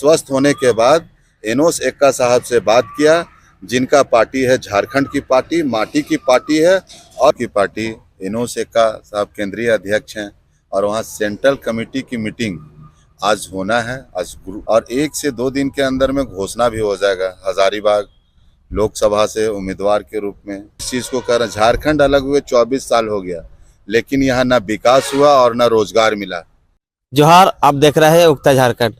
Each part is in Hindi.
स्वस्थ होने के बाद एनोस एक्का साहब से बात किया, जिनका पार्टी है झारखंड की पार्टी, माटी की पार्टी है और की पार्टी। एनोस एक्का साहब केंद्रीय अध्यक्ष हैं और वहाँ सेंट्रल कमेटी की मीटिंग आज होना है और 1 से 2 दिन के अंदर में घोषणा भी हो जाएगा हजारीबाग लोकसभा से उम्मीदवार के रूप में। इस चीज़ को कह रहे हैं, झारखंड अलग हुए 24 साल हो गया, लेकिन यहाँ ना विकास हुआ और ना रोजगार मिला। जोहार, आप देख रहे हैं उगता झारखंड।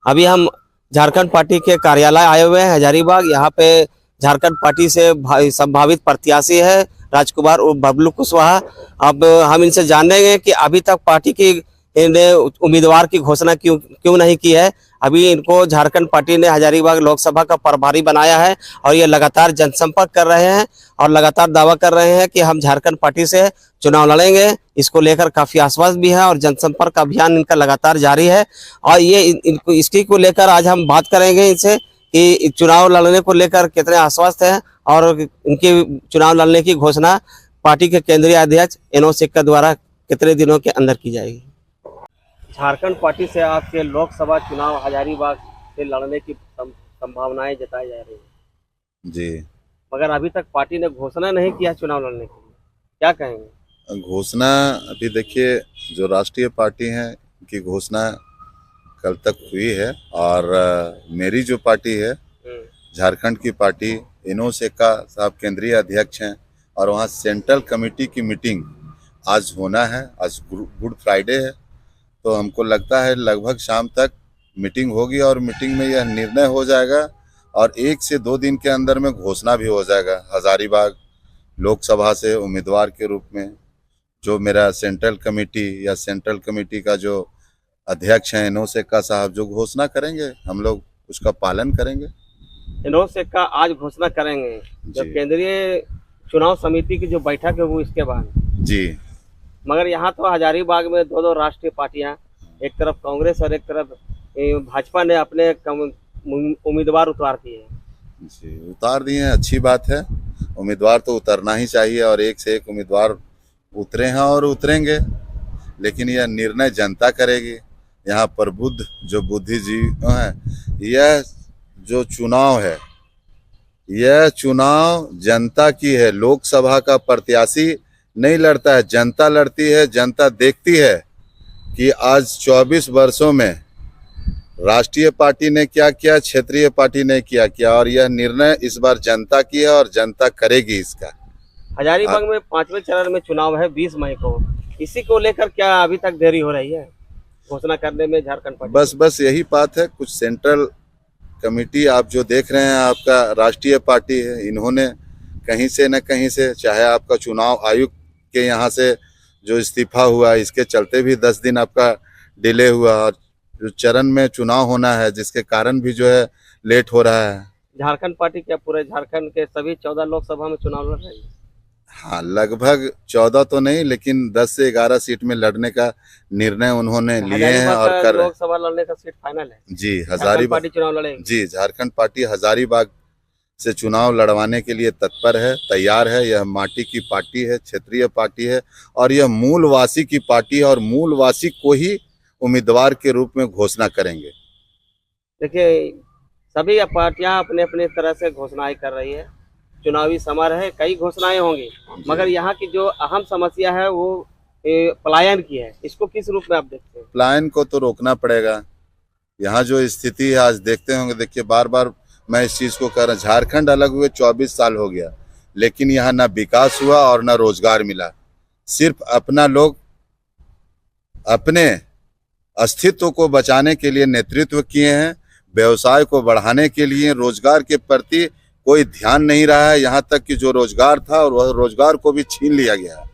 अभी हम झारखंड पार्टी के कार्यालय आए हुए हैं हजारीबाग। यहाँ पे झारखंड पार्टी से संभावित प्रत्याशी है राजकुमार उर्फ बबलू कुशवाहा। अब हम इनसे जानेंगे कि अभी तक पार्टी की उम्मीदवार की घोषणा क्यों नहीं की है। अभी इनको झारखंड पार्टी ने हजारीबाग लोकसभा का प्रभारी बनाया है और ये लगातार जनसंपर्क कर रहे हैं और लगातार दावा कर रहे हैं कि हम झारखंड पार्टी से चुनाव लड़ेंगे। इसको लेकर काफी आश्वस्त भी है और जनसंपर्क अभियान इनका लगातार जारी है। और ये इसकी को लेकर आज हम बात करेंगे इनसे कि चुनाव लड़ने को लेकर कितने आश्वस्त हैं और इनके चुनाव लड़ने की घोषणा पार्टी के केंद्रीय अध्यक्ष एनोस एक्का द्वारा कितने दिनों के अंदर की जाएगी। झारखंड पार्टी से आपके लोकसभा चुनाव हजारीबाग से लड़ने की संभावनाएं जताई जा रही है जी, मगर अभी तक पार्टी ने घोषणा नहीं किया चुनाव लड़ने के लिए, क्या कहेंगे? घोषणा अभी देखिए, जो राष्ट्रीय पार्टी है की घोषणा कल तक हुई है और मेरी जो पार्टी है झारखंड की पार्टी, एनोस एक्का साहब केंद्रीय अध्यक्ष हैं और वहाँ सेंट्रल कमेटी की मीटिंग आज होना है। आज गुड फ्राइडे है, तो हमको लगता है लगभग शाम तक मीटिंग होगी और मीटिंग में यह निर्णय हो जाएगा और 1 से 2 दिन के अंदर में घोषणा भी हो जाएगा हजारीबाग लोकसभा से उम्मीदवार के रूप में। जो मेरा सेंट्रल कमेटी का जो अध्यक्ष हैं एनोस एक्का साहब, जो घोषणा करेंगे हम लोग उसका पालन करेंगे। एनोस एक्का आज घोषणा करेंगे जब केंद्रीय चुनाव समिति की जो बैठक है वो इसके बाद जी। मगर यहाँ तो हजारीबाग में दो राष्ट्रीय पार्टियां, एक तरफ कांग्रेस और एक तरफ भाजपा ने अपने उम्मीदवार उतार दिए हैं। जी, उतार दिए हैं, अच्छी बात है। उम्मीदवार तो उतरना ही चाहिए और एक से एक उम्मीदवार उतरे हैं और उतरेंगे, लेकिन यह निर्णय जनता करेगी। यहाँ पर जो बुद्धिजीवी हैं, यह जो चुनाव है यह चुनाव जनता की है। लोकसभा का प्रत्याशी नहीं लड़ता है, जनता लड़ती है। जनता देखती है कि आज 24 वर्षों में राष्ट्रीय पार्टी ने क्या किया, क्षेत्रीय पार्टी ने क्या किया, और यह निर्णय इस बार जनता की है और जनता करेगी इसका। हजारीबाग में 5वें चरण में चुनाव है 20 मई को। इसी को लेकर क्या अभी तक देरी हो रही है घोषणा करने में झारखंड पार्टी? बस यही बात है। कुछ सेंट्रल कमेटी आप जो देख रहे हैं, आपका राष्ट्रीय पार्टी है, इन्होंने कहीं से न कहीं से, चाहे आपका चुनाव आयुक्त के यहाँ से जो इस्तीफा हुआ, इसके चलते भी 10 दिन आपका डिले हुआ और जो चरण में चुनाव होना है जिसके कारण भी जो है लेट हो रहा है। झारखंड पार्टी क्या पूरे झारखंड के सभी 14 लोकसभा में चुनाव लड़ रही है? हाँ, लगभग 14 तो नहीं, लेकिन 10 से 11 सीट में लड़ने का निर्णय उन्होंने लिए हैं और कर लोकसभा लड़ने का सीट फाइनल है जी। हजारीबाग चुनाव लड़ेगी जी, झारखंड पार्टी हजारीबाग से चुनाव लड़वाने के लिए तत्पर है, तैयार है। यह माटी की पार्टी है, क्षेत्रीय पार्टी है और यह मूलवासी की पार्टी है और मूलवासी को ही उम्मीदवार के रूप में घोषणा करेंगे। देखिए, सभी पार्टियां अपने अपने तरह से घोषणाएं कर रही है। चुनावी समर है, कई घोषणाएं होंगी, मगर यहाँ की जो अहम समस्या है वो पलायन की है। इसको किस रूप में आप देखते हैं? पलायन को तो रोकना पड़ेगा। यहाँ जो स्थिति है आज देखते होंगे, देखिए बार बार मैं इस चीज़ को कह रहा हूँ, झारखंड अलग हुए 24 साल हो गया, लेकिन यहाँ ना विकास हुआ और ना रोजगार मिला। सिर्फ अपना लोग अपने अस्तित्व को बचाने के लिए नेतृत्व किए हैं, व्यवसाय को बढ़ाने के लिए, रोजगार के प्रति कोई ध्यान नहीं रहा है। यहाँ तक कि जो रोजगार था और वह रोजगार को भी छीन लिया गया है।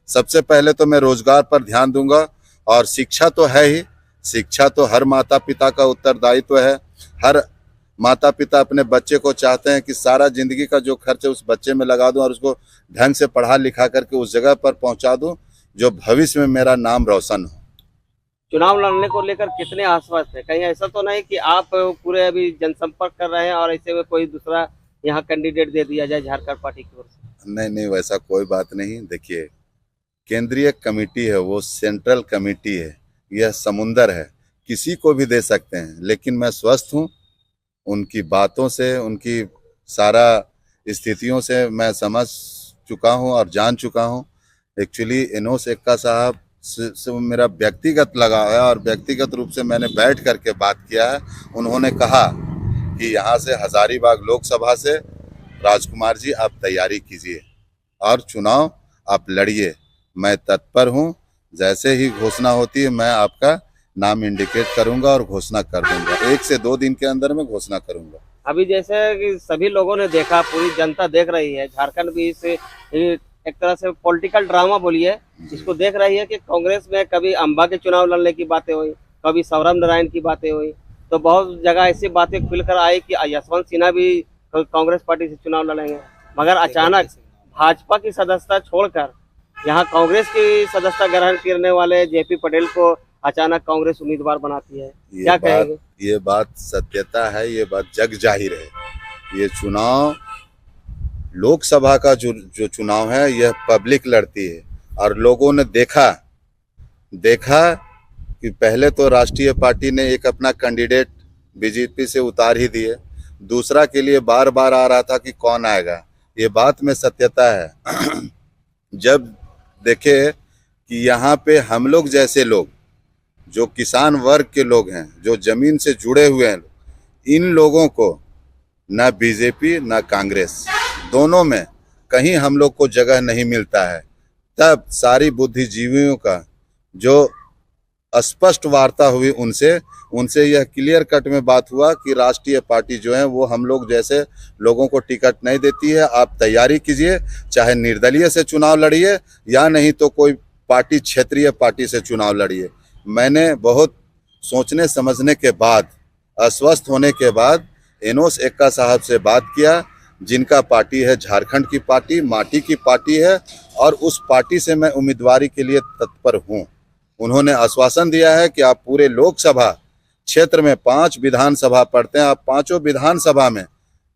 सबसे पहले तो मैं रोजगार पर ध्यान दूंगा और शिक्षा तो है ही। शिक्षा तो हर माता पिता का उत्तरदायित्व है। हर माता पिता अपने बच्चे को चाहते हैं कि सारा जिंदगी का जो खर्च है उस बच्चे में लगा दूं और उसको ढंग से पढ़ा लिखा करके उस जगह पर पहुंचा दूं जो भविष्य में मेरा नाम रोशन हो। चुनाव लड़ने को लेकर कितने आश्वस्त है? कहीं ऐसा तो नहीं कि आप पूरे अभी जनसंपर्क कर रहे हैं और ऐसे में कोई दूसरा यहाँ कैंडिडेट दे दिया जाए झारखंड पार्टी की ओर से? नहीं, वैसा कोई बात नहीं। देखिए, केंद्रीय कमेटी है, वो सेंट्रल कमेटी है, यह समुंदर है। किसी को भी दे सकते हैं, लेकिन मैं स्वस्थ हूँ। उनकी बातों से, उनकी सारा स्थितियों से मैं समझ चुका हूँ और जान चुका हूँ। एक्चुअली इनोस एक्का साहब से मेरा व्यक्तिगत लगाव है और व्यक्तिगत रूप से मैंने बैठ करके बात किया है। उन्होंने कहा कि यहाँ से हजारीबाग लोकसभा से राजकुमार जी आप तैयारी कीजिए और चुनाव आप लड़िए। मैं तत्पर हूँ, जैसे ही घोषणा होती है मैं आपका नाम इंडिकेट करूंगा और घोषणा कर दूंगा। 1 से 2 दिन के अंदर मैं घोषणा करूंगा। अभी जैसे कि सभी लोगों ने देखा, पूरी जनता देख रही है, झारखंड भी इस एक तरह से पॉलिटिकल ड्रामा बोलिए इसको देख रही है कि कांग्रेस में कभी अंबा के चुनाव लड़ने की बातें हुई, कभी सौरभ नारायण की बातें हुई, तो बहुत जगह ऐसी बातें खुलकर आई कि यशवंत सिन्हा भी कांग्रेस पार्टी से चुनाव लड़ेंगे। मगर अचानक भाजपा की सदस्यता छोड़कर यहाँ कांग्रेस की सदस्यता ग्रहण करने वाले जेपी पटेल को अचानक कांग्रेस उम्मीदवार बनाती है, क्या कहेंगे? ये बात सत्यता है, ये बात जग जाहिर है। ये चुनाव लोकसभा का जो चुनाव है यह पब्लिक लड़ती है और लोगों ने देखा कि पहले तो राष्ट्रीय पार्टी ने एक अपना कैंडिडेट बीजेपी से उतार ही दिए, दूसरा के लिए बार बार आ रहा था कि कौन आएगा। ये बात में सत्यता है। जब देखे कि यहाँ पे हम लोग जैसे लोग, जो किसान वर्ग के लोग हैं, जो जमीन से जुड़े हुए हैं, इन लोगों को न बीजेपी न कांग्रेस, दोनों में कहीं हम लोग को जगह नहीं मिलता है। तब सारी बुद्धिजीवियों का जो स्पष्ट वार्ता हुई उनसे यह क्लियर कट में बात हुआ कि राष्ट्रीय पार्टी जो है वो हम लोग जैसे लोगों को टिकट नहीं देती है। आप तैयारी कीजिए, चाहे निर्दलीय से चुनाव लड़िए या नहीं तो कोई पार्टी, क्षेत्रीय पार्टी से चुनाव लड़िए। मैंने बहुत सोचने समझने के बाद, आश्वस्त होने के बाद इनोस एक्का साहब से बात किया, जिनका पार्टी है झारखंड की पार्टी, माटी की पार्टी है, और उस पार्टी से मैं उम्मीदवारी के लिए तत्पर हूँ। उन्होंने आश्वासन दिया है कि आप पूरे लोकसभा क्षेत्र में 5 विधानसभा पड़ते हैं, आप 5 विधानसभा में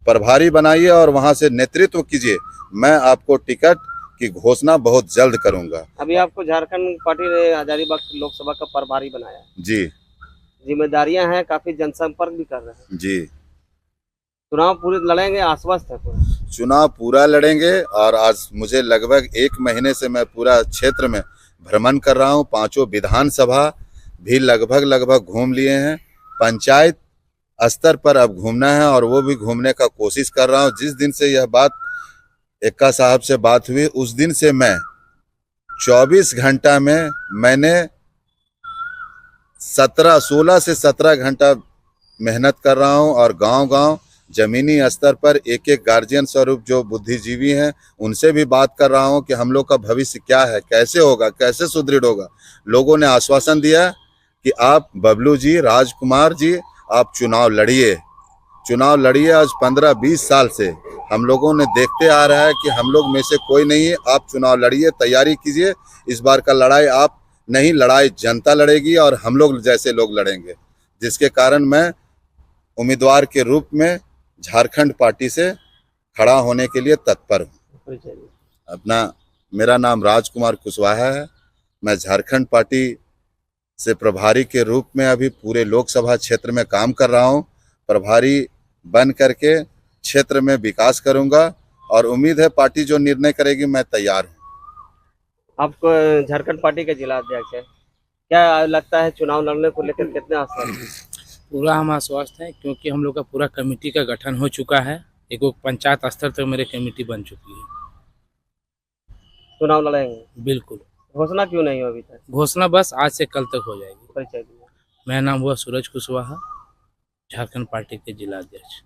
प्रभारी बनाइए और वहां से नेतृत्व कीजिए। मैं आपको टिकट की घोषणा बहुत जल्द करूंगा। अभी आपको झारखंड पार्टी ने हजारीबाग लोकसभा का प्रभारी बनाया जी, जिम्मेदारियां हैं, काफी जनसंपर्क भी कर रहे हैं जी। चुनाव पूरे लड़ेंगे, आश्वस्त है पूरा? चुनाव पूरा लड़ेंगे और आज मुझे लगभग 1 महीने से मैं पूरा क्षेत्र में भ्रमण कर रहा हूँ। 5 विधानसभा भी लगभग घूम लिए हैं। पंचायत स्तर पर अब घूमना है और वो भी घूमने का कोशिश कर रहा हूँ। जिस दिन से यह बात एक्का साहब से बात हुई उस दिन से मैं 24 घंटा में मैंने 16 से 17 घंटा मेहनत कर रहा हूँ और गांव-गांव जमीनी स्तर पर एक गार्जियन स्वरूप जो बुद्धिजीवी हैं उनसे भी बात कर रहा हूं कि हम लोग का भविष्य क्या है, कैसे होगा, कैसे सुदृढ़ होगा। लोगों ने आश्वासन दिया कि आप बबलू जी, राजकुमार जी, आप चुनाव लड़िए। आज 15-20 साल से हम लोगों ने देखते आ रहा है कि हम लोग में से कोई नहीं है। आप चुनाव लड़िए, तैयारी कीजिए। इस बार का लड़ाई आप नहीं, लड़ाई जनता लड़ेगी और हम लोग जैसे लोग लड़ेंगे, जिसके कारण मैं उम्मीदवार के रूप में झारखंड पार्टी से खड़ा होने के लिए तत्पर हूँ। मेरा नाम राजकुमार कुशवाहा है। मैं झारखंड पार्टी से प्रभारी के रूप में अभी पूरे लोकसभा क्षेत्र में काम कर रहा हूँ। प्रभारी बन करके क्षेत्र में विकास करूंगा और उम्मीद है पार्टी जो निर्णय करेगी मैं तैयार हूँ। आपको झारखंड पार्टी के जिला अध्यक्ष है, क्या लगता है चुनाव लड़ने को लेकर कितने आश्वस्त? पूरा हम आश्वस्त हैं, क्योंकि हम लोग का पूरा कमेटी का गठन हो चुका है। एक पंचायत स्तर तक मेरे कमेटी बन चुकी है। चुनाव लड़ेंगे? बिल्कुल। घोषणा क्यों नहीं हो अभी तक? घोषणा बस आज से कल तक हो जाएगी। परिचय दीजिए। मेरा नाम हुआ सूरज कुशवाहा, झारखंड पार्टी के जिला अध्यक्ष।